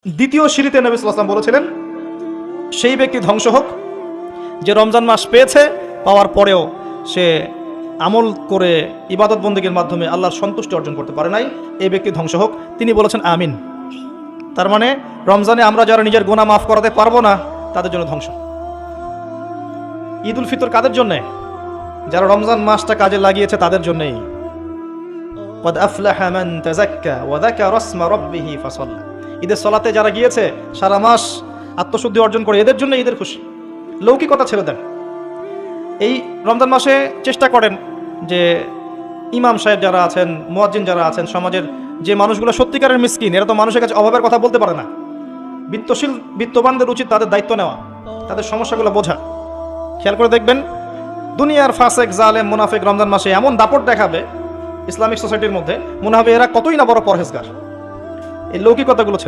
দ্বিতীয় সিঁড়িতে নবী সাল্লাল্লাহু আলাইহি ওয়াসাল্লাম বলেছিলেন, সেই ব্যক্তি ধ্বংস হোক যে রমজান মাস পেয়েছে, পাওয়ার পরেও সে আমল করে ইবাদত বন্দেগীর মাধ্যমে আল্লাহর সন্তুষ্টি অর্জন করতে পারে নাই, এই ব্যক্তি ধ্বংস হোক। তিনি বলেছেন আমিন। তার মানে রমজানে আমরা যারা নিজের গুনাহ মাফ করাতে পারবো না তাদের জন্য ধ্বংস। ঈদ উল ফিতর কাদের জন্যে? যারা রমজান মাসটা কাজে লাগিয়েছে তাদের জন্যই। قد أفلح من تزكى وذكر اسم ربه فصلى। ঈদের সলাতে যারা গিয়েছে সারা মাস আত্মশুদ্ধি অর্জন করে, এদের জন্য ঈদের খুশি। লৌকিকতা ছেড়ে দেন। এই রমজান মাসে চেষ্টা করেন যে ইমাম সাহেব যারা আছেন, মুয়াজ্জিন যারা আছেন, সমাজের যে মানুষগুলো সত্যিকারের মিসকিন, এরা তো মানুষের কাছে অভাবের কথা বলতে পারে না। বিত্তবানদের উচিত তাদের দায়িত্ব নেওয়া, তাদের সমস্যাগুলো বোঝা। খেয়াল করে দেখবেন, দুনিয়ার ফাসেক, জালেম, মুনাফিক রমজান মাসে এমন দাপট দেখাবে ইসলামিক সোসাইটির মধ্যে, মনে হবে এরা কতই না বড় পরহেজগার। এই লৌকিকতাগুলো ছেড়ে